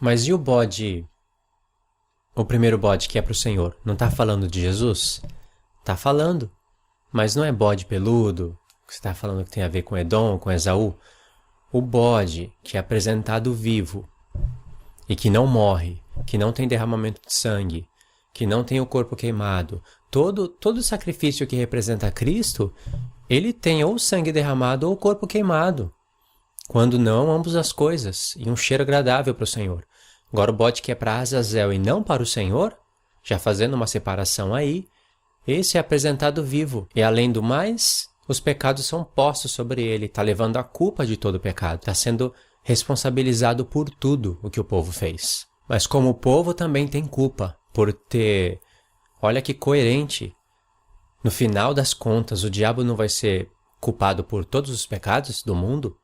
Mas e o bode, o primeiro bode que é para o Senhor? Não está falando de Jesus? Está falando, mas não é bode peludo, que você está falando que tem a ver com Edom, com Esaú. O bode que é apresentado vivo e que não morre, que não tem derramamento de sangue, que não tem o corpo queimado, todo sacrifício que representa Cristo, ele tem ou sangue derramado ou o corpo queimado. Quando não, ambas as coisas, e um cheiro agradável para o Senhor. Agora o bode que é para Azazel e não para o Senhor, já fazendo uma separação aí, esse é apresentado vivo. E além do mais, os pecados são postos sobre ele, está levando a culpa de todo o pecado, está sendo responsabilizado por tudo o que o povo fez. Mas como o povo também tem culpa por ter... Olha que coerente. No final das contas, o diabo não vai ser culpado por todos os pecados do mundo?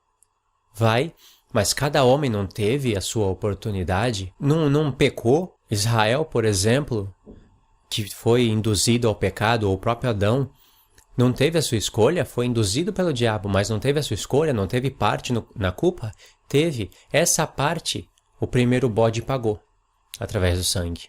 Vai, mas cada homem não teve a sua oportunidade, não pecou. Israel, por exemplo, que foi induzido ao pecado, ou o próprio Adão, não teve a sua escolha, foi induzido pelo diabo, mas não teve a sua escolha, não teve parte na culpa? Teve. Essa parte, o primeiro bode pagou, através do sangue.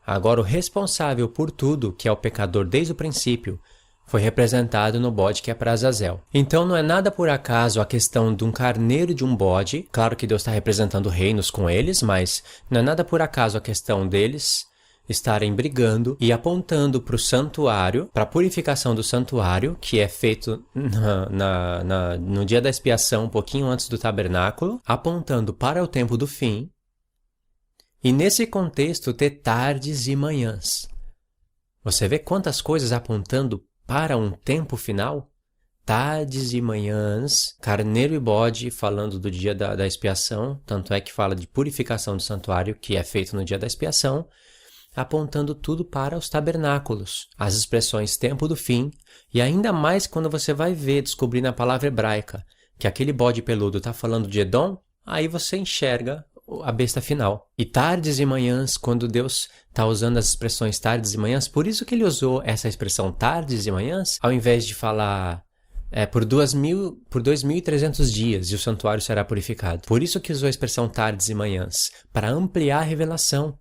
Agora, o responsável por tudo, que é o pecador desde o princípio, foi representado no bode que é para Azazel. Então não é nada por acaso a questão de um carneiro e de um bode. Claro que Deus está representando reinos com eles, mas não é nada por acaso a questão deles estarem brigando e apontando para o santuário, para a purificação do santuário, que é feito no dia da expiação, um pouquinho antes do tabernáculo, apontando para o tempo do fim. E nesse contexto ter tardes e manhãs. Você vê quantas coisas apontando para um tempo final? Tardes e manhãs, carneiro e bode falando do dia da expiação, tanto é que fala de purificação do santuário, que é feito no dia da expiação, apontando tudo para os tabernáculos, as expressões tempo do fim, e ainda mais quando você vai ver, descobrir na palavra hebraica, que aquele bode peludo está falando de Edom, aí você enxerga a besta final. E tardes e manhãs, quando Deus está usando as expressões tardes e manhãs, por isso que ele usou essa expressão tardes e manhãs, ao invés de falar por 2.300 dias e o santuário será purificado. Por isso que usou a expressão tardes e manhãs, para ampliar a revelação.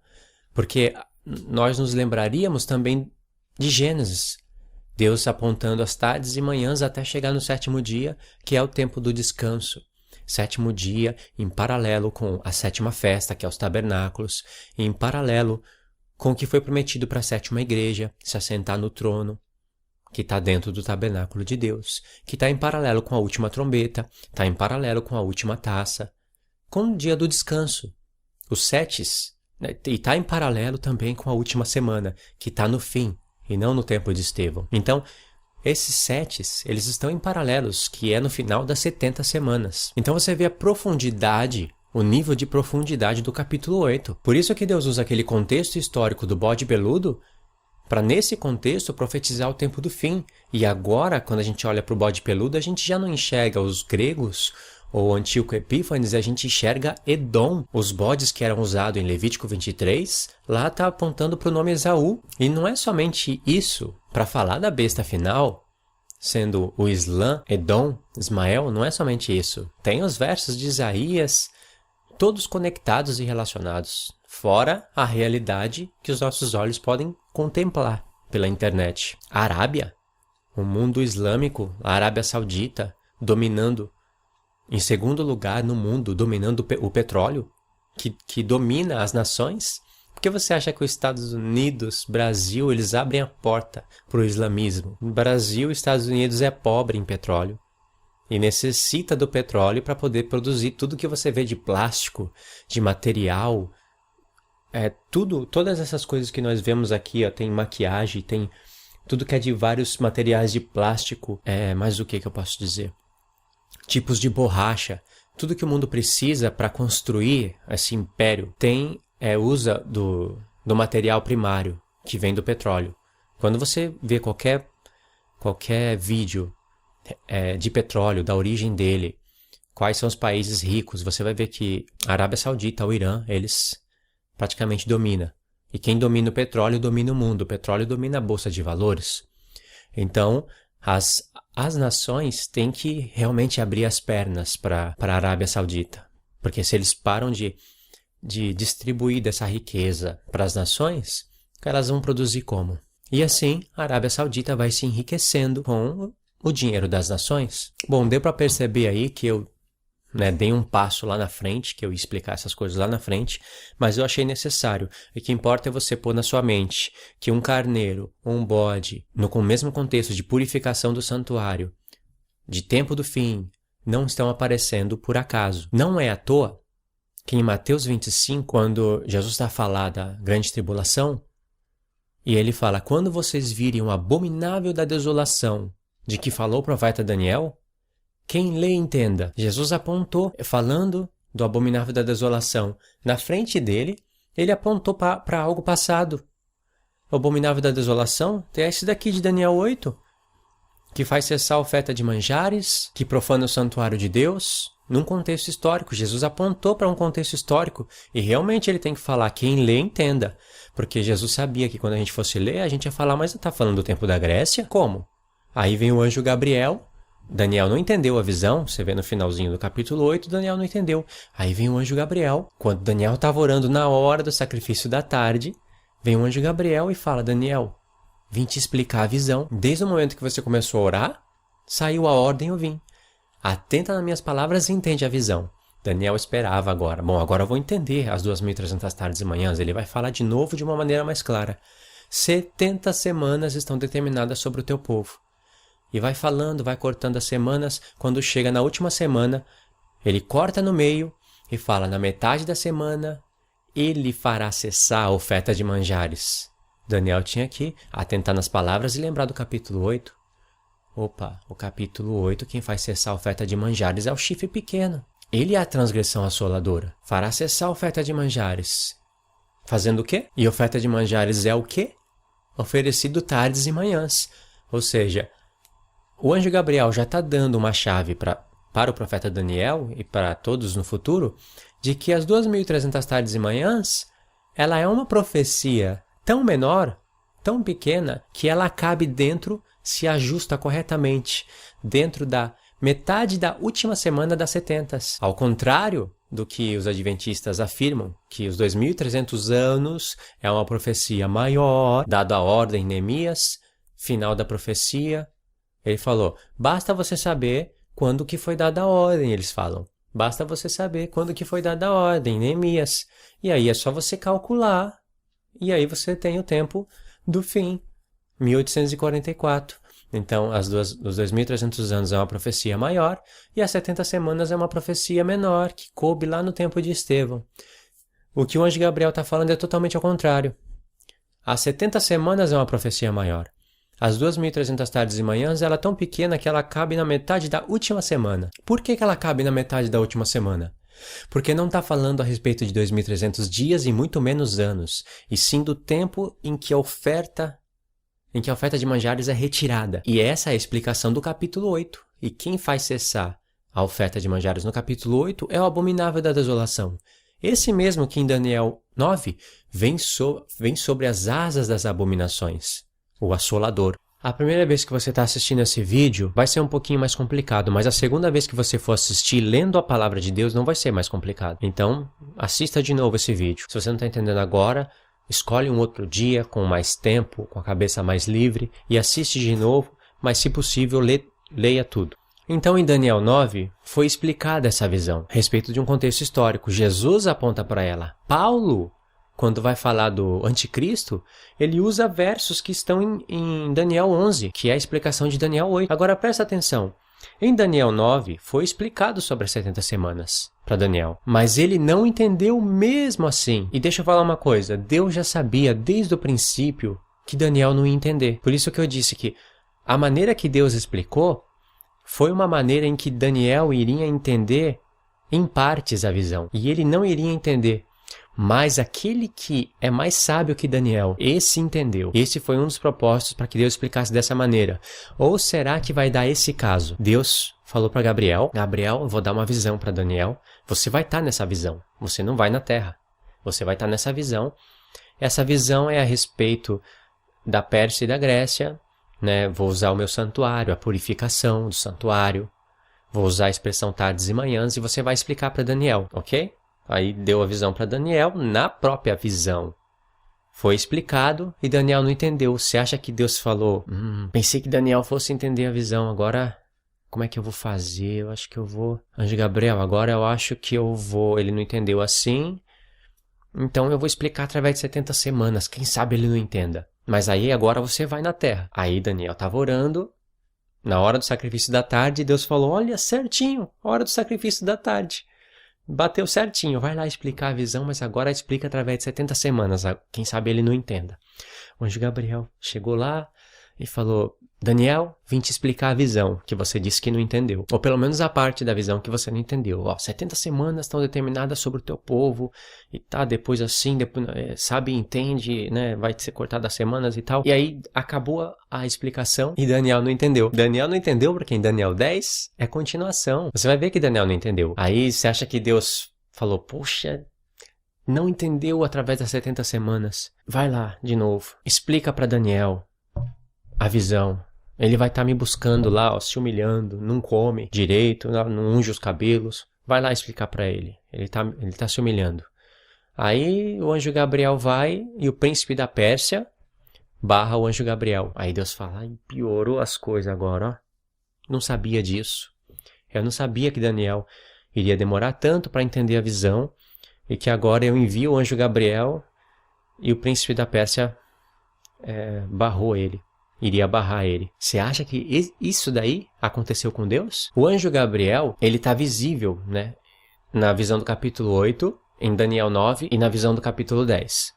Porque nós nos lembraríamos também de Gênesis. Deus apontando as tardes e manhãs até chegar no sétimo dia, que é o tempo do descanso. Sétimo dia, em paralelo com a sétima festa, que é os tabernáculos, e em paralelo com o que foi prometido para a sétima igreja, se assentar no trono, que está dentro do tabernáculo de Deus, que está em paralelo com a última trombeta, está em paralelo com a última taça, com o dia do descanso, os setes, né? E está em paralelo também com a última semana, que está no fim, e não no tempo de Estevão. Então, esses setes, eles estão em paralelos, que é no final das 70 semanas. Então você vê a profundidade, o nível de profundidade do capítulo 8. Por isso que Deus usa aquele contexto histórico do bode peludo, para nesse contexto profetizar o tempo do fim. E agora, quando a gente olha para o bode peludo, a gente já não enxerga os gregos, ou Antíoco Epífanes, a gente enxerga Edom. Os bodes que eram usados em Levítico 23, lá está apontando para o nome Esaú. E não é somente isso. Para falar da besta final, sendo o Islã, Edom, Ismael, não é somente isso. Tem os versos de Isaías, todos conectados e relacionados, fora a realidade que os nossos olhos podem contemplar pela internet. A Arábia, o mundo islâmico, a Arábia Saudita, dominando, em segundo lugar no mundo, dominando o petróleo, que domina as nações. Por que você acha que os Estados Unidos, Brasil, eles abrem a porta para o islamismo? O Brasil, Estados Unidos é pobre em petróleo e necessita do petróleo para poder produzir tudo que você vê de plástico, de material, todas essas coisas que nós vemos aqui, ó, tem maquiagem, tem tudo que é de vários materiais de plástico, mas o que eu posso dizer? Tipos de borracha, tudo que o mundo precisa para construir esse império usa do material primário que vem do petróleo. Quando você vê qualquer vídeo de petróleo, da origem dele, quais são os países ricos, você vai ver que a Arábia Saudita, o Irã, eles praticamente dominam. E quem domina o petróleo domina o mundo. O petróleo domina a bolsa de valores. Então, as nações têm que realmente abrir as pernas para a Arábia Saudita. Porque se eles param de de distribuir dessa riqueza para as nações, elas vão produzir como? E assim, a Arábia Saudita vai se enriquecendo com o dinheiro das nações. Bom, deu para perceber aí que eu dei um passo lá na frente, que eu ia explicar essas coisas lá na frente, mas eu achei necessário. E o que importa é você pôr na sua mente que um carneiro ou um bode, no mesmo contexto de purificação do santuário, de tempo do fim, não estão aparecendo por acaso. Não é à toa que em Mateus 25, quando Jesus está a falar da grande tribulação, e ele fala, quando vocês virem o abominável da desolação de que falou o profeta Daniel, quem lê entenda. Jesus apontou, falando do abominável da desolação, na frente dele, ele apontou para algo passado. O abominável da desolação é esse daqui de Daniel 8, que faz cessar a oferta de manjares, que profana o santuário de Deus, num contexto histórico. Jesus apontou para um contexto histórico e realmente ele tem que falar, quem lê entenda. Porque Jesus sabia que quando a gente fosse ler, a gente ia falar, mas está falando do tempo da Grécia? Como? Aí vem o anjo Gabriel. Daniel não entendeu a visão, você vê no finalzinho do capítulo 8, Daniel não entendeu. Aí vem o anjo Gabriel, quando Daniel estava orando na hora do sacrifício da tarde, vem o anjo Gabriel e fala, Daniel, vim te explicar a visão. Desde o momento que você começou a orar, saiu a ordem, eu vim. Atenta nas minhas palavras e entende a visão. Daniel esperava agora. Bom, agora eu vou entender as 2.300 tardes e manhãs. Ele vai falar de novo de uma maneira mais clara. 70 semanas estão determinadas sobre o teu povo. E vai falando, vai cortando as semanas. Quando chega na última semana, ele corta no meio e fala, na metade da semana, ele fará cessar a oferta de manjares. Daniel tinha que atentar nas palavras e lembrar do capítulo 8. Opa, o capítulo 8, quem faz cessar a oferta de manjares é o chifre pequeno. Ele é a transgressão assoladora. Fará cessar a oferta de manjares. Fazendo o quê? E oferta de manjares é o quê? Oferecido tardes e manhãs. Ou seja, o anjo Gabriel já está dando uma chave para o profeta Daniel e para todos no futuro, de que as 2.300 tardes e manhãs, ela é uma profecia tão menor, tão pequena, que ela cabe dentro, se ajusta corretamente, dentro da metade da última semana das 70. Ao contrário do que os adventistas afirmam, que os 2.300 anos é uma profecia maior, dado a ordem em Neemias, final da profecia. Ele falou, basta você saber quando que foi dada a ordem, eles falam. Basta você saber quando que foi dada a ordem, Neemias. E aí é só você calcular. E aí você tem o tempo do fim, 1844. Então, os 2.300 anos é uma profecia maior e as 70 semanas é uma profecia menor, que coube lá no tempo de Estevão. O que o anjo Gabriel está falando é totalmente ao contrário. As 70 semanas é uma profecia maior. As 2.300 tardes e manhãs, ela é tão pequena que ela cabe na metade da última semana. Por que ela cabe na metade da última semana? Porque não está falando a respeito de 2.300 dias e muito menos anos, e sim do tempo em que a oferta de manjares é retirada. E essa é a explicação do capítulo 8. E quem faz cessar a oferta de manjares no capítulo 8 é o abominável da desolação. Esse mesmo que em Daniel 9 vem sobre as asas das abominações. O assolador. A primeira vez que você está assistindo esse vídeo vai ser um pouquinho mais complicado, mas a segunda vez que você for assistir lendo a palavra de Deus não vai ser mais complicado. Então, assista de novo esse vídeo. Se você não está entendendo agora, escolhe um outro dia com mais tempo, com a cabeça mais livre e assiste de novo, mas se possível, leia tudo. Então, em Daniel 9, foi explicada essa visão a respeito de um contexto histórico. Jesus aponta para ela. Paulo, quando vai falar do anticristo, ele usa versos que estão em Daniel 11, que é a explicação de Daniel 8. Agora presta atenção, em Daniel 9 foi explicado sobre as 70 semanas para Daniel, mas ele não entendeu mesmo assim. E deixa eu falar uma coisa, Deus já sabia desde o princípio que Daniel não ia entender. Por isso que eu disse que a maneira que Deus explicou foi uma maneira em que Daniel iria entender em partes a visão, e ele não iria entender. Mas aquele que é mais sábio que Daniel, esse entendeu. Esse foi um dos propósitos para que Deus explicasse dessa maneira. Ou será que vai dar esse caso? Deus falou para Gabriel, eu vou dar uma visão para Daniel. Você vai estar nessa visão. Você não vai na terra. Você vai estar nessa visão. Essa visão é a respeito da Pérsia e da Grécia. Vou usar o meu santuário, a purificação do santuário. Vou usar a expressão tardes e manhãs e você vai explicar para Daniel, ok? Aí deu a visão para Daniel, na própria visão. Foi explicado e Daniel não entendeu. Você acha que Deus falou, pensei que Daniel fosse entender a visão, agora como é que eu vou fazer? Eu acho que eu vou... Anjo Gabriel, agora eu acho que eu vou... Ele não entendeu assim, então eu vou explicar através de 70 semanas. Quem sabe ele não entenda. Mas aí agora você vai na terra. Aí Daniel estava orando, na hora do sacrifício da tarde, Deus falou, olha, certinho, hora do sacrifício da tarde. Bateu certinho, vai lá explicar a visão, mas agora explica através de 70 semanas. Quem sabe ele não entenda. O anjo Gabriel chegou lá e falou, Daniel, vim te explicar a visão que você disse que não entendeu. Ou pelo menos a parte da visão que você não entendeu. 70 semanas estão determinadas sobre o teu povo. E tá, depois assim, depois, sabe, entende, né? Vai ser cortada as semanas e tal. E aí acabou a explicação e Daniel não entendeu. Daniel não entendeu porque em Daniel 10 é continuação. Você vai ver que Daniel não entendeu. Aí você acha que Deus falou, poxa, não entendeu através das 70 semanas. Vai lá de novo. Explica para Daniel a visão. Ele vai estar me buscando lá, se humilhando, não come direito, não unge os cabelos. Vai lá explicar para ele. Ele tá se humilhando. Aí o anjo Gabriel vai e o príncipe da Pérsia barra o anjo Gabriel. Aí Deus fala, piorou as coisas agora, ó. Não sabia disso. Eu não sabia que Daniel iria demorar tanto para entender a visão e que agora eu envio o anjo Gabriel e o príncipe da Pérsia barrou ele. Iria barrar ele. Você acha que isso daí aconteceu com Deus? O anjo Gabriel, ele está visível, né? Na visão do capítulo 8, em Daniel 9 e na visão do capítulo 10.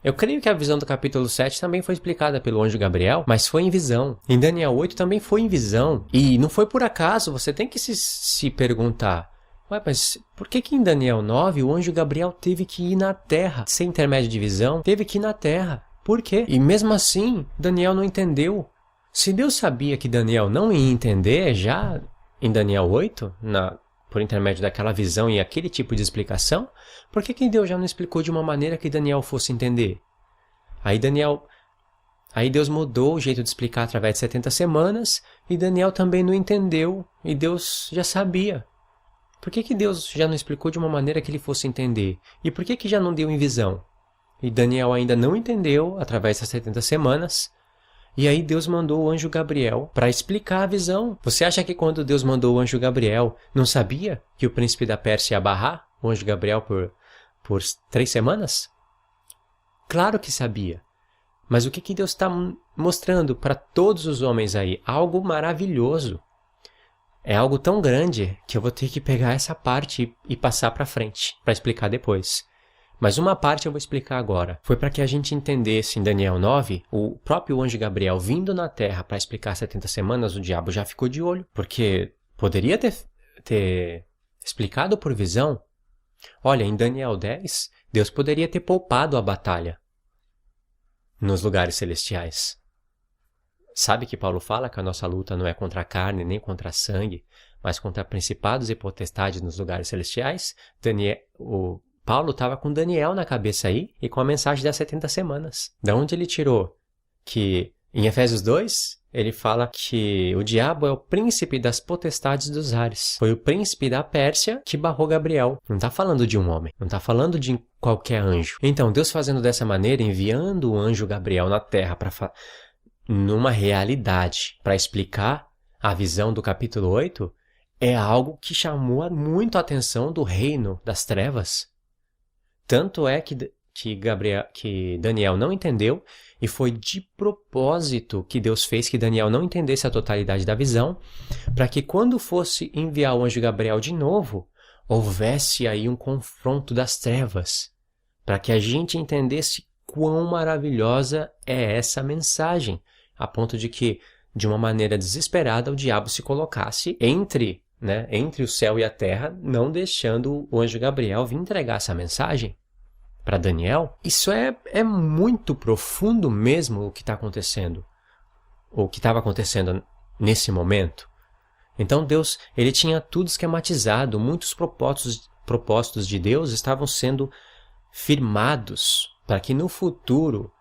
Eu creio que a visão do capítulo 7 também foi explicada pelo anjo Gabriel, mas foi em visão. Em Daniel 8 também foi em visão. E não foi por acaso, você tem que se perguntar, mas por que em Daniel 9 o anjo Gabriel teve que ir na terra? Sem intermédio de visão, teve que ir na terra. Por quê? E mesmo assim, Daniel não entendeu. Se Deus sabia que Daniel não ia entender já em Daniel 8, por intermédio daquela visão e aquele tipo de explicação, por que Deus já não explicou de uma maneira que Daniel fosse entender? Aí Deus mudou o jeito de explicar através de 70 semanas e Daniel também não entendeu e Deus já sabia. Por que Deus já não explicou de uma maneira que ele fosse entender? E por que já não deu em visão? E Daniel ainda não entendeu através das 70 semanas. E aí Deus mandou o anjo Gabriel para explicar a visão. Você acha que quando Deus mandou o anjo Gabriel, não sabia que o príncipe da Pérsia ia barrar o anjo Gabriel por 3 semanas? Claro que sabia. Mas o que Deus está mostrando para todos os homens aí? Algo maravilhoso. É algo tão grande que eu vou ter que pegar essa parte e passar para frente, para explicar depois. Mas uma parte eu vou explicar agora. Foi para que a gente entendesse em Daniel 9, o próprio anjo Gabriel vindo na terra para explicar 70 semanas, o diabo já ficou de olho. Porque poderia ter explicado por visão. Olha, em Daniel 10, Deus poderia ter poupado a batalha nos lugares celestiais. Sabe que Paulo fala que a nossa luta não é contra a carne nem contra a sangue, mas contra principados e potestades nos lugares celestiais? Paulo estava com Daniel na cabeça aí e com a mensagem das 70 semanas. Da onde ele tirou? Que em Efésios 2, ele fala que o diabo é o príncipe das potestades dos ares. Foi o príncipe da Pérsia que barrou Gabriel. Não está falando de um homem, não está falando de qualquer anjo. Então, Deus fazendo dessa maneira, enviando o anjo Gabriel na terra numa realidade para explicar a visão do capítulo 8, é algo que chamou muito a atenção do reino das trevas. Tanto é que Daniel não entendeu, e foi de propósito que Deus fez que Daniel não entendesse a totalidade da visão, para que quando fosse enviar o anjo Gabriel de novo, houvesse aí um confronto das trevas, para que a gente entendesse quão maravilhosa é essa mensagem, a ponto de que, de uma maneira desesperada, o diabo se colocasse entre o céu e a terra, não deixando o anjo Gabriel vir entregar essa mensagem para Daniel. Isso é muito profundo mesmo o que está acontecendo, o que estava acontecendo nesse momento. Então Deus, ele tinha tudo esquematizado, muitos propósitos de Deus estavam sendo firmados para que no futuro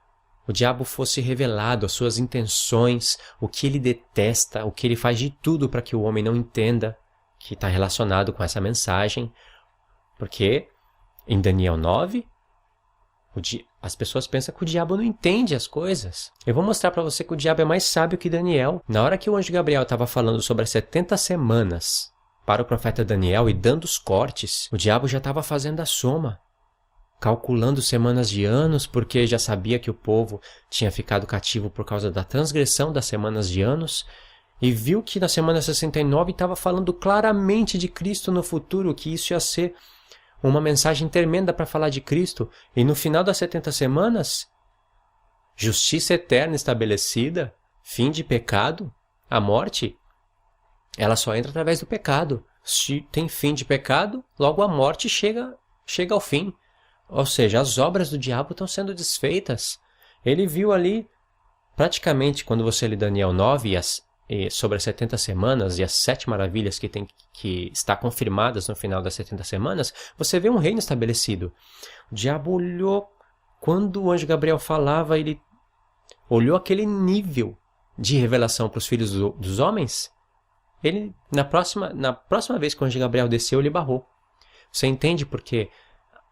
o diabo fosse revelado, as suas intenções, o que ele detesta, o que ele faz de tudo para que o homem não entenda, que está relacionado com essa mensagem, porque Em Daniel 9, as pessoas pensam que o diabo não entende as coisas. Eu vou mostrar para você que o diabo é mais sábio que Daniel. Na hora que o anjo Gabriel estava falando sobre as 70 semanas para o profeta Daniel e dando os cortes, o diabo já estava fazendo a soma, calculando semanas de anos, porque já sabia que o povo tinha ficado cativo por causa da transgressão das semanas de anos, e viu que na semana 69 estava falando claramente de Cristo no futuro, que isso ia ser uma mensagem tremenda para falar de Cristo. E no final das 70 semanas, justiça eterna estabelecida, fim de pecado, a morte, ela só entra através do pecado. Se tem fim de pecado, logo a morte chega ao fim. Ou seja, as obras do diabo estão sendo desfeitas. Ele viu ali, praticamente, quando você lê Daniel 9 sobre as 70 semanas e as 7 maravilhas que está confirmadas no final das 70 semanas, você vê um reino estabelecido. O diabo olhou, quando o anjo Gabriel falava, ele olhou aquele nível de revelação para os filhos dos homens. Ele, na próxima vez que o anjo Gabriel desceu, ele barrou. Você entende porque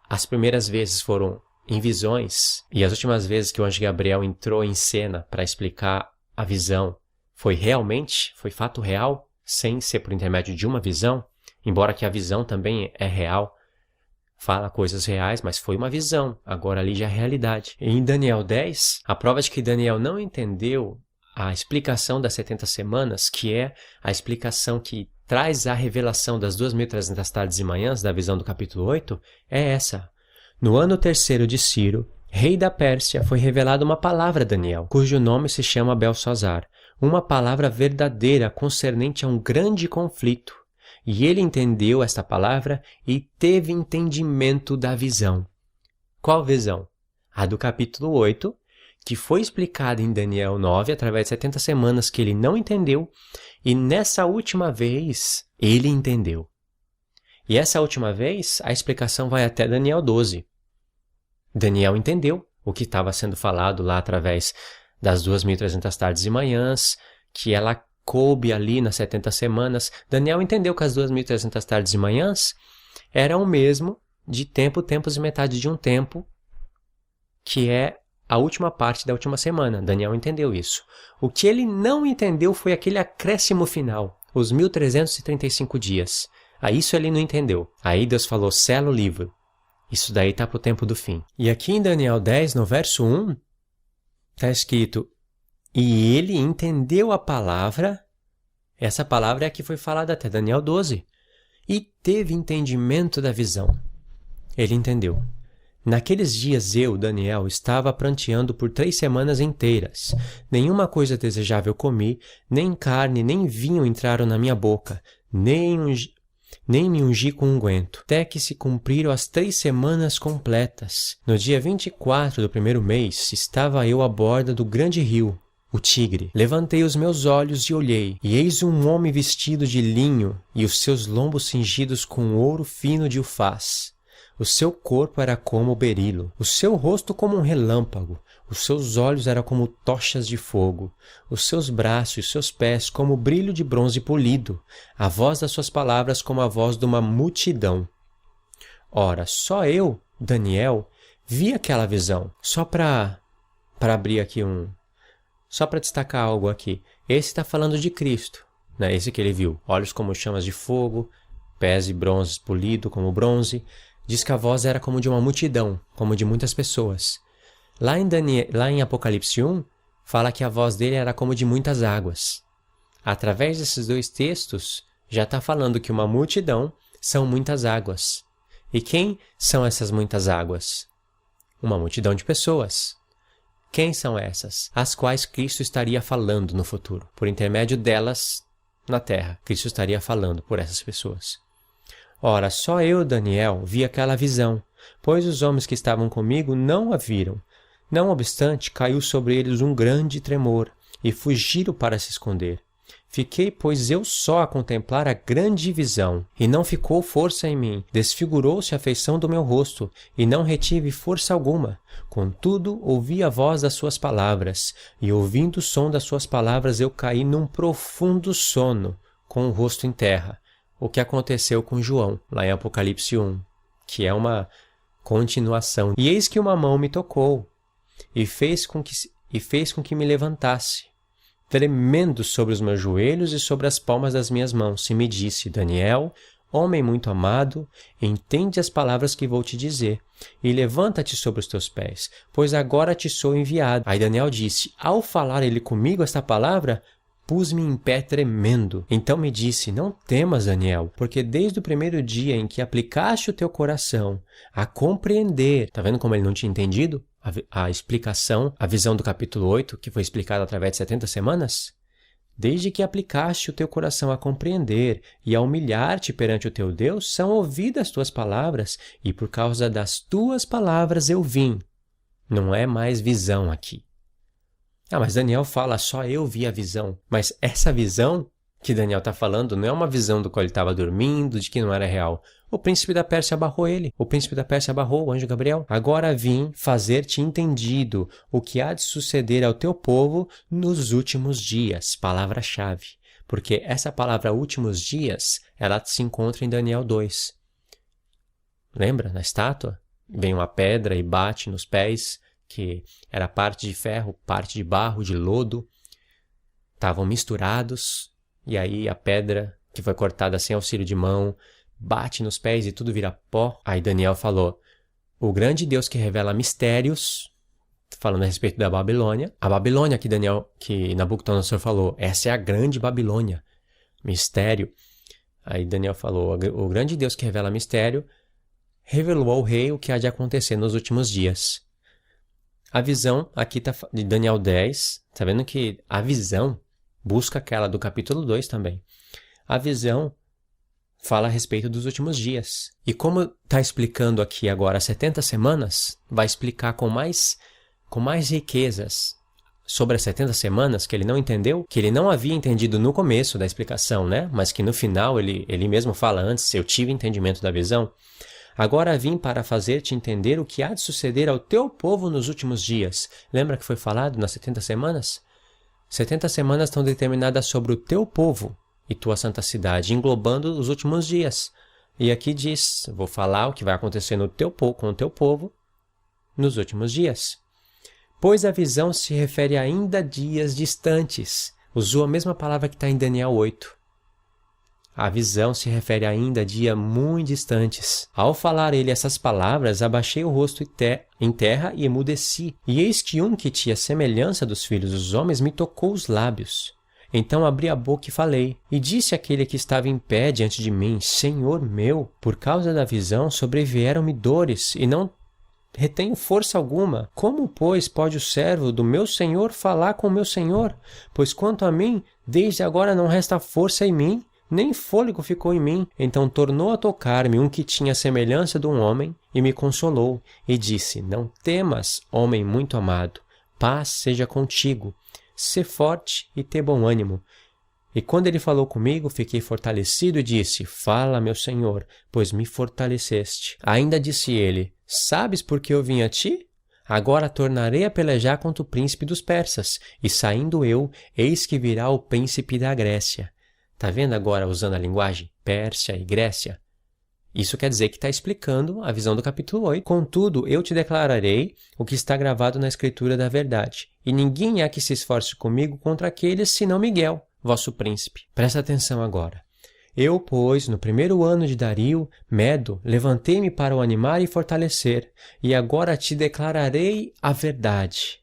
as primeiras vezes foram em visões e as últimas vezes que o anjo Gabriel entrou em cena para explicar a visão foi fato real, sem ser por intermédio de uma visão, embora que a visão também é real, fala coisas reais, mas foi uma visão, agora ali já é realidade. E em Daniel 10, a prova de que Daniel não entendeu a explicação das 70 semanas, que é a explicação que traz a revelação das 2.300 tardes e manhãs da visão do capítulo 8, é essa. No ano 3º de Ciro, rei da Pérsia, foi revelada uma palavra a Daniel, cujo nome se chama Beltsazar, uma palavra verdadeira concernente a um grande conflito. E ele entendeu esta palavra e teve entendimento da visão. Qual visão? A do capítulo 8, que foi explicada em Daniel 9 através de 70 semanas que ele não entendeu, e nessa última vez ele entendeu. E essa última vez a explicação vai até Daniel 12. Daniel entendeu o que estava sendo falado lá através das 2.300 tardes e manhãs, que ela coube ali nas 70 semanas. Daniel entendeu que as 2.300 tardes e manhãs eram o mesmo de tempo, tempos e metade de um tempo, que é a última parte da última semana. Daniel entendeu isso. O que ele não entendeu foi aquele acréscimo final, os 1.335 dias. Aí isso ele não entendeu. Aí Deus falou, sela o livro. Isso daí está para o tempo do fim. E aqui em Daniel 10, no verso 1, está escrito, e ele entendeu a palavra, essa palavra é a que foi falada até Daniel 12, e teve entendimento da visão. Ele entendeu. Naqueles dias eu, Daniel, estava pranteando por 3 semanas inteiras. Nenhuma coisa desejável comi, nem carne, nem vinho entraram na minha boca, nem me ungi com unguento, até que se cumpriram as 3 semanas completas. No dia 24 do primeiro mês, estava eu à borda do grande rio, o Tigre. Levantei os meus olhos e olhei, e eis um homem vestido de linho, e os seus lombos cingidos com ouro fino de Ufaz. O seu corpo era como berilo, o seu rosto como um relâmpago, os seus olhos eram como tochas de fogo, os seus braços e seus pés como brilho de bronze polido, a voz das suas palavras como a voz de uma multidão. Ora, só eu, Daniel, vi aquela visão. Só para abrir aqui só para destacar algo aqui. Esse está falando de Cristo, né? Esse que ele viu, olhos como chamas de fogo, pés de bronze polido como bronze. Diz que a voz era como de uma multidão, como de muitas pessoas. Lá em Apocalipse 1, fala que a voz dele era como de muitas águas. Através desses 2 textos, já está falando que uma multidão são muitas águas. E quem são essas muitas águas? Uma multidão de pessoas. Quem são essas? As quais Cristo estaria falando no futuro. Por intermédio delas, na terra, Cristo estaria falando por essas pessoas. Ora, só eu, Daniel, vi aquela visão, pois os homens que estavam comigo não a viram. Não obstante, caiu sobre eles um grande tremor, e fugiram para se esconder. Fiquei, pois, eu só a contemplar a grande visão, e não ficou força em mim. Desfigurou-se a feição do meu rosto, e não retive força alguma. Contudo, ouvi a voz das suas palavras, e ouvindo o som das suas palavras eu caí num profundo sono, com o rosto em terra. O que aconteceu com João, lá em Apocalipse 1, que é uma Continuação. E eis que uma mão me tocou e fez com que me levantasse, tremendo sobre os meus joelhos e sobre as palmas das minhas mãos, e me disse: Daniel, homem muito amado, entende as palavras que vou te dizer, e levanta-te sobre os teus pés, pois agora te sou enviado. Aí Daniel disse: ao falar ele comigo esta palavra, pus-me em pé tremendo. Então me disse: não temas, Daniel, porque desde o primeiro dia em que aplicaste o teu coração a compreender, tá vendo como ele não tinha entendido a explicação, a visão do capítulo 8, que foi explicada através de 70 semanas? Desde que aplicaste o teu coração a compreender e a humilhar-te perante o teu Deus, são ouvidas as tuas palavras, e por causa das tuas palavras eu vim. Não é mais visão aqui. Mas Daniel fala: só eu vi a visão. Mas essa visão que Daniel está falando não é uma visão do qual ele estava dormindo, de que não era real. O príncipe da Pérsia barrou ele. O príncipe da Pérsia barrou o anjo Gabriel. Agora vim fazer-te entendido o que há de suceder ao teu povo nos últimos dias. Palavra-chave. Porque essa palavra últimos dias, ela se encontra em Daniel 2. Lembra? Na estátua? Vem uma pedra e bate nos pés, que era parte de ferro, parte de barro, de lodo. Estavam misturados. E aí a pedra, que foi cortada sem auxílio de mão, bate nos pés e tudo vira pó. Aí Daniel falou: o grande Deus que revela mistérios, falando a respeito da Babilônia. A Babilônia que Nabucodonosor falou, essa é a grande Babilônia. Mistério. Aí Daniel falou: o grande Deus que revela mistério revelou ao rei o que há de acontecer nos últimos dias. A visão aqui tá de Daniel 10, tá vendo que a visão busca aquela do capítulo 2 também. A visão fala a respeito dos últimos dias. E como está explicando aqui agora 70 semanas, vai explicar com mais riquezas sobre as 70 semanas que ele não entendeu, que ele não havia entendido no começo da explicação, né? Mas que no final ele mesmo fala antes: eu tive entendimento da visão. Agora vim para fazer-te entender o que há de suceder ao teu povo nos últimos dias. Lembra que foi falado nas 70 semanas? 70 semanas estão determinadas sobre o teu povo e tua santa cidade, englobando os últimos dias. E aqui diz: vou falar o que vai acontecer com o teu povo nos últimos dias. Pois a visão se refere ainda a dias distantes. Usou a mesma palavra que está em Daniel 8. A visão se refere ainda a dias muito distantes. Ao falar ele essas palavras, abaixei o rosto em terra e emudeci. E eis que um que tinha semelhança dos filhos dos homens me tocou os lábios. Então abri a boca e falei. E disse àquele que estava em pé diante de mim: Senhor meu, por causa da visão sobrevieram-me dores, e não retenho força alguma. Como, pois, pode o servo do meu senhor falar com o meu senhor? Pois quanto a mim, desde agora não resta força em mim, nem fôlego ficou em mim. Então tornou a tocar-me um que tinha a semelhança de um homem, e me consolou, e disse: não temas, homem muito amado, paz seja contigo, sê forte e tê bom ânimo. E quando ele falou comigo, fiquei fortalecido e disse: fala, meu senhor, pois me fortaleceste. Ainda disse ele: sabes por que eu vim a ti? Agora tornarei a pelejar contra o príncipe dos persas, e saindo eu, eis que virá o príncipe da Grécia. Tá vendo agora usando a linguagem Pérsia e Grécia? Isso quer dizer que está explicando a visão do capítulo 8. Contudo, eu te declararei o que está gravado na escritura da verdade. E ninguém há que se esforce comigo contra aqueles, senão Miguel, vosso príncipe. Presta atenção agora. Eu, pois, no primeiro ano de Dario, Medo, levantei-me para o animar e fortalecer, e agora te declararei a verdade.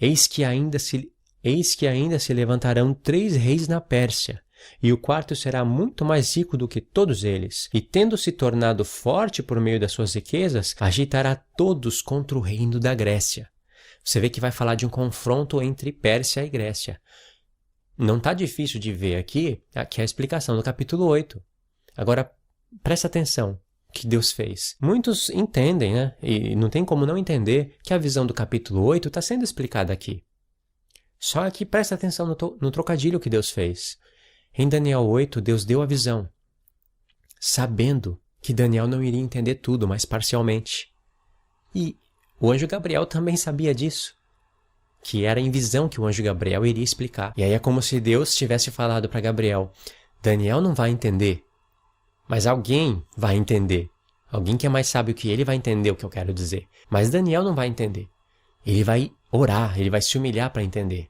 Eis que ainda se levantarão 3 reis na Pérsia, e o quarto será muito mais rico do que todos eles, e tendo se tornado forte por meio das suas riquezas, agitará todos contra o reino da Grécia. Você vê que vai falar de um confronto entre Pérsia e Grécia. Não está difícil de ver aqui é a explicação do capítulo 8. Agora, presta atenção o que Deus fez. Muitos entendem, né? E não tem como não entender que a visão do capítulo 8 está sendo explicada aqui. Só que presta atenção no trocadilho que Deus fez. Em Daniel 8, Deus deu a visão, sabendo que Daniel não iria entender tudo, mas parcialmente. E o anjo Gabriel também sabia disso, que era em visão que o anjo Gabriel iria explicar. E aí é como se Deus tivesse falado para Gabriel: Daniel não vai entender, mas alguém vai entender. Alguém que é mais sábio que ele vai entender o que eu quero dizer. Mas Daniel não vai entender. Ele vai orar, ele vai se humilhar para entender.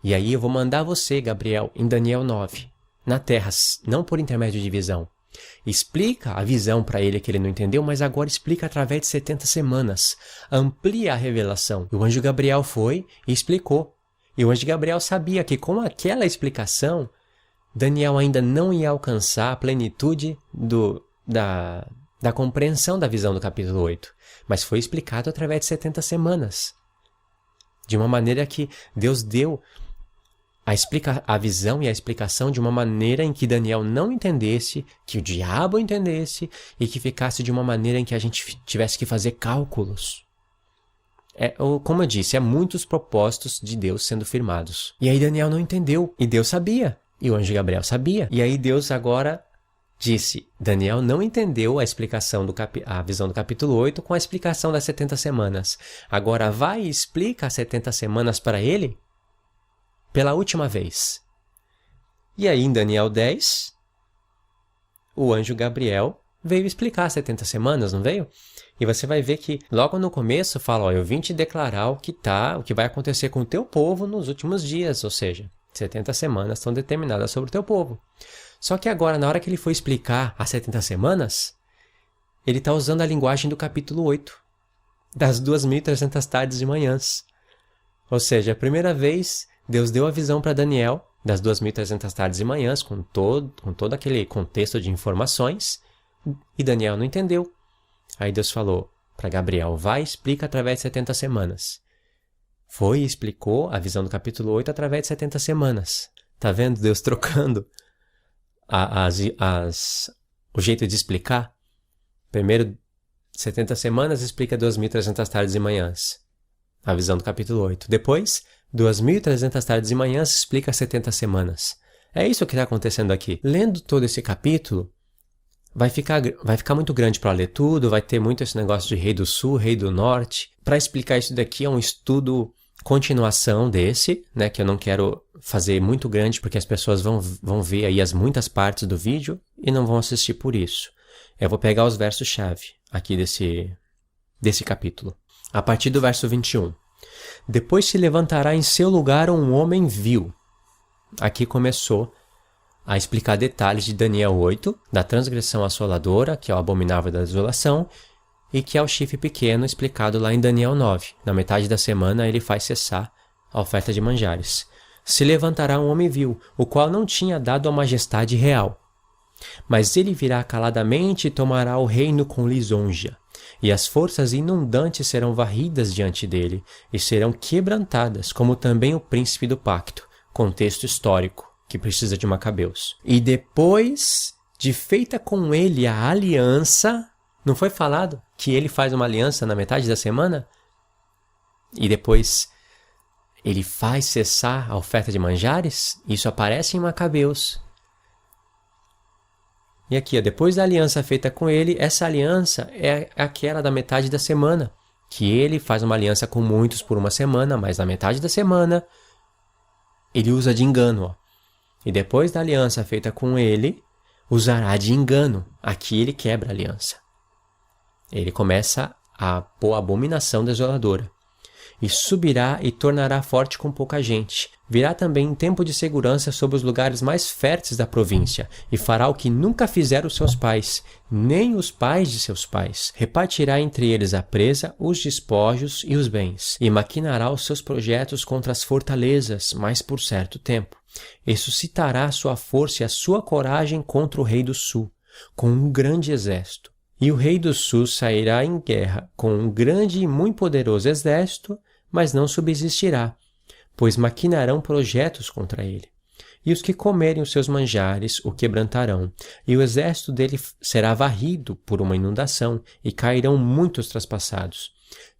E aí eu vou mandar você, Gabriel, em Daniel 9, na terra, não por intermédio de visão. Explica a visão para ele que ele não entendeu, mas agora explica através de 70 semanas. Amplia a revelação. E o anjo Gabriel foi e explicou. E o anjo Gabriel sabia que com aquela explicação, Daniel ainda não ia alcançar a plenitude da compreensão da visão do capítulo 8. Mas foi explicado através de 70 semanas. De uma maneira que Deus deu a visão e a explicação de uma maneira em que Daniel não entendesse, que o diabo entendesse e que ficasse de uma maneira em que a gente tivesse que fazer cálculos. Como eu disse, é muitos propósitos de Deus sendo firmados. E aí Daniel não entendeu, e Deus sabia, e o anjo Gabriel sabia. E aí Deus agora disse, Daniel não entendeu a explicação a visão do capítulo 8 com a explicação das 70 semanas. Agora vai e explica as 70 semanas para ele pela última vez. E aí em Daniel 10, o anjo Gabriel veio explicar as 70 semanas, não veio? E você vai ver que logo no começo fala, eu vim te declarar o que vai acontecer com o teu povo nos últimos dias, ou seja, 70 semanas estão determinadas sobre o teu povo. Só que agora, na hora que ele foi explicar as 70 semanas, ele está usando a linguagem do capítulo 8, das 2.300 tardes e manhãs. Ou seja, a primeira vez, Deus deu a visão para Daniel das 2.300 tardes e manhãs, com todo aquele contexto de informações, e Daniel não entendeu. Aí Deus falou para Gabriel, vai e explica através de 70 semanas. Foi e explicou a visão do capítulo 8 através de 70 semanas. Tá vendo Deus trocando o jeito de explicar? Primeiro, 70 semanas explica 2.300 tardes e manhãs. A visão do capítulo 8. Depois, 2.300 tardes e manhãs explica 70 semanas. É isso que está acontecendo aqui. Lendo todo esse capítulo, vai ficar muito grande para ler tudo, vai ter muito esse negócio de rei do sul, rei do norte. Para explicar isso daqui é um estudo continuação desse, né, que eu não quero fazer muito grande porque as pessoas vão ver aí as muitas partes do vídeo e não vão assistir por isso. Eu vou pegar os versos-chave aqui desse capítulo. A partir do verso 21. Depois se levantará em seu lugar um homem vil. Aqui começou a explicar detalhes de Daniel 8, da transgressão assoladora, que é o abominável da desolação, e que é o chifre pequeno explicado lá em Daniel 9. Na metade da semana ele faz cessar a oferta de manjares. Se levantará um homem vil, o qual não tinha dado a majestade real. Mas ele virá caladamente e tomará o reino com lisonja, e as forças inundantes serão varridas diante dele, e serão quebrantadas, como também o príncipe do pacto, contexto histórico, que precisa de Macabeus. E depois de feita com ele a aliança, não foi falado que ele faz uma aliança na metade da semana? E depois ele faz cessar a oferta de manjares? Isso aparece em Macabeus. E aqui, depois da aliança feita com ele, essa aliança é aquela da metade da semana, que ele faz uma aliança com muitos por uma semana, mas na metade da semana ele usa de engano. Ó. E depois da aliança feita com ele, usará de engano. Aqui ele quebra a aliança. Ele começa a pôr a abominação desoladora. E subirá e tornará forte com pouca gente. Virá também em tempo de segurança sobre os lugares mais férteis da província, e fará o que nunca fizeram os seus pais, nem os pais de seus pais. Repartirá entre eles a presa, os despojos e os bens, e maquinará os seus projetos contra as fortalezas, mas por certo tempo. E suscitará a sua força e a sua coragem contra o rei do sul, com um grande exército. E o rei do sul sairá em guerra com um grande e muito poderoso exército, mas não subsistirá, pois maquinarão projetos contra ele. E os que comerem os seus manjares o quebrantarão, e o exército dele será varrido por uma inundação, e cairão muitos traspassados.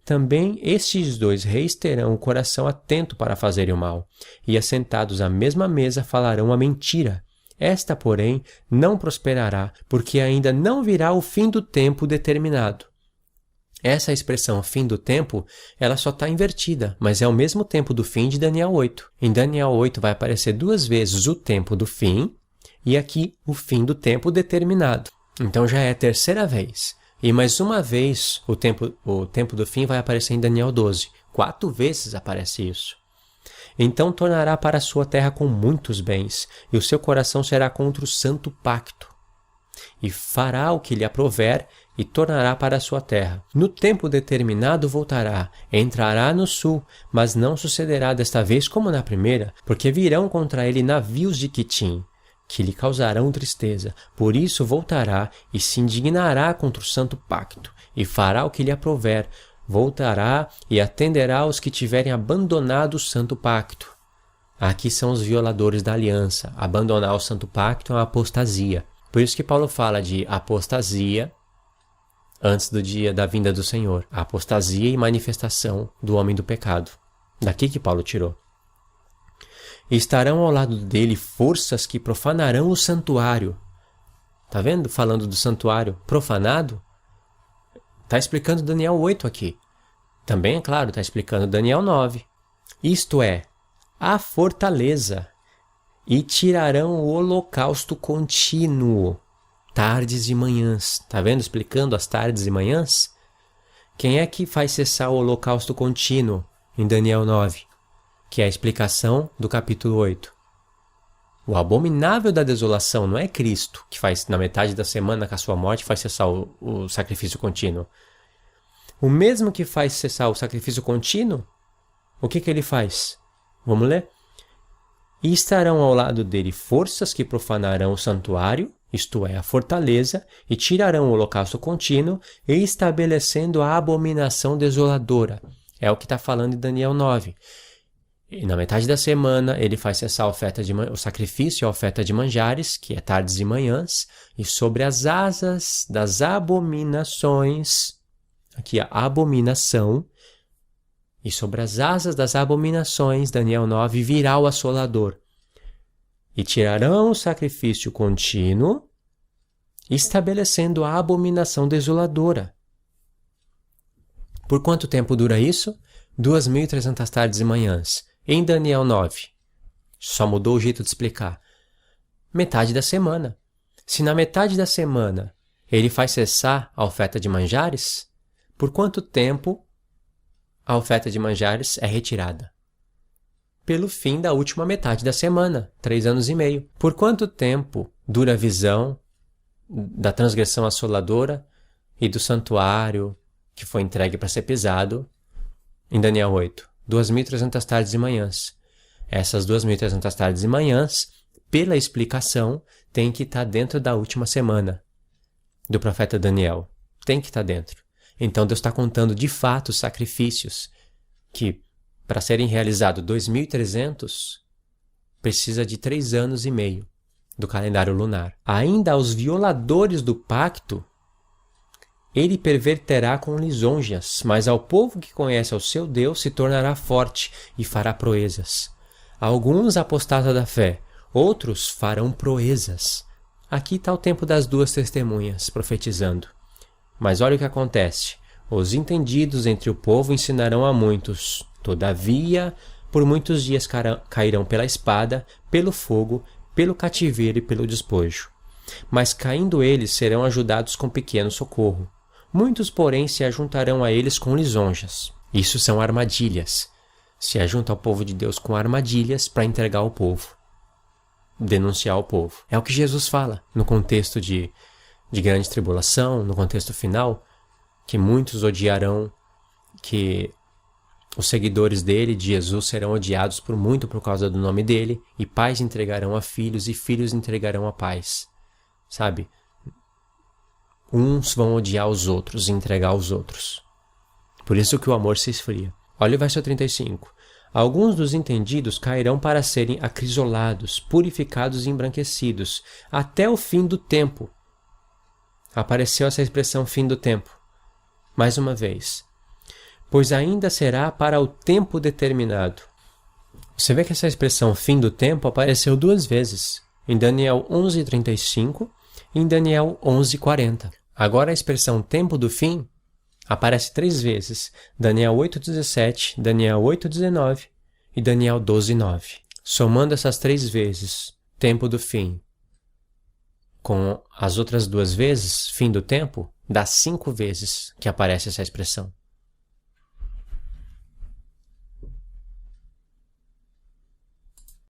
Também estes dois reis terão o coração atento para fazerem o mal, e assentados à mesma mesa falarão a mentira. Esta, porém, não prosperará, porque ainda não virá o fim do tempo determinado. Essa expressão fim do tempo, ela só está invertida, mas é o mesmo tempo do fim de Daniel 8. Em Daniel 8 vai aparecer 2 vezes o tempo do fim e aqui o fim do tempo determinado. Então já é a terceira vez. E mais uma vez, o tempo do fim vai aparecer em Daniel 12. 4 vezes aparece isso. Então tornará para a sua terra com muitos bens, e o seu coração será contra o santo pacto. E fará o que lhe aprouver, e tornará para a sua terra. No tempo determinado voltará, entrará no sul, mas não sucederá desta vez como na primeira, porque virão contra ele navios de Quitim, que lhe causarão tristeza. Por isso voltará e se indignará contra o santo pacto, e fará o que lhe aprouver. Voltará e atenderá aos que tiverem abandonado o santo pacto. Aqui são os violadores da aliança. Abandonar o santo pacto é uma apostasia. Por isso que Paulo fala de apostasia antes do dia da vinda do Senhor. A apostasia e manifestação do homem do pecado. Daqui que Paulo tirou. E estarão ao lado dele forças que profanarão o santuário. Tá vendo? Falando do santuário profanado. Está explicando Daniel 8 aqui. Também, é claro, está explicando Daniel 9. Isto é, a fortaleza. E tirarão o holocausto contínuo, tardes e manhãs. Está vendo? Explicando as tardes e manhãs. Quem é que faz cessar o holocausto contínuo em Daniel 9? Que é a explicação do capítulo 8. O abominável da desolação não é Cristo, que faz na metade da semana com a sua morte, faz cessar o sacrifício contínuo. O mesmo que faz cessar o sacrifício contínuo, o que ele faz? Vamos ler? E estarão ao lado dele forças que profanarão o santuário, isto é, a fortaleza, e tirarão o holocausto contínuo, e estabelecendo a abominação desoladora. É o que está falando em Daniel 9. E na metade da semana ele faz cessar o sacrifício e a oferta de manjares, que é tardes e manhãs, e sobre as asas das abominações, aqui a abominação, e sobre as asas das abominações, Daniel 9, virá o assolador. E tirarão o sacrifício contínuo, estabelecendo a abominação desoladora. Por quanto tempo dura isso? 2.300 tardes e manhãs. Em Daniel 9. Só mudou o jeito de explicar. Metade da semana. Se na metade da semana ele faz cessar a oferta de manjares, por quanto tempo a oferta de manjares é retirada? Pelo fim da última metade da semana, 3 anos e meio. Por quanto tempo dura a visão da transgressão assoladora e do santuário que foi entregue para ser pisado em Daniel 8? 2.300 tardes e manhãs. Essas 2.300 tardes e manhãs, pela explicação, tem que estar dentro da última semana do profeta Daniel. Tem que estar dentro. Então Deus está contando de fato os sacrifícios que, para serem realizados 2.300, precisa de 3 anos e meio do calendário lunar. Ainda aos violadores do pacto, ele perverterá com lisonjas, mas ao povo que conhece ao seu Deus se tornará forte e fará proezas. Alguns apostatam da fé, outros farão proezas. Aqui está o tempo das 2 testemunhas profetizando. Mas olha o que acontece. Os entendidos entre o povo ensinarão a muitos. Todavia, por muitos dias cairão pela espada, pelo fogo, pelo cativeiro e pelo despojo. Mas caindo eles, serão ajudados com pequeno socorro. Muitos, porém, se ajuntarão a eles com lisonjas. Isso são armadilhas. Se ajunta ao povo de Deus com armadilhas para entregar o povo. Denunciar o povo. É o que Jesus fala no contexto de grande tribulação, no contexto final, que muitos odiarão, que os seguidores dele, de Jesus, serão odiados por muito por causa do nome dele, e pais entregarão a filhos, e filhos entregarão a pais. Sabe? Uns vão odiar os outros e entregar os outros. Por isso que o amor se esfria. Olha o verso 35. Alguns dos entendidos cairão para serem acrisolados, purificados e embranquecidos, até o fim do tempo. Apareceu essa expressão fim do tempo. Mais uma vez. Pois ainda será para o tempo determinado. Você vê que essa expressão fim do tempo apareceu 2 vezes. Em Daniel 11:35 e em Daniel 11:40. Agora a expressão tempo do fim aparece 3 vezes. Daniel 8:17, Daniel 8:19 e Daniel 12:9. Somando essas 3 vezes, tempo do fim, com as outras 2 vezes, fim do tempo, das 5 vezes que aparece essa expressão.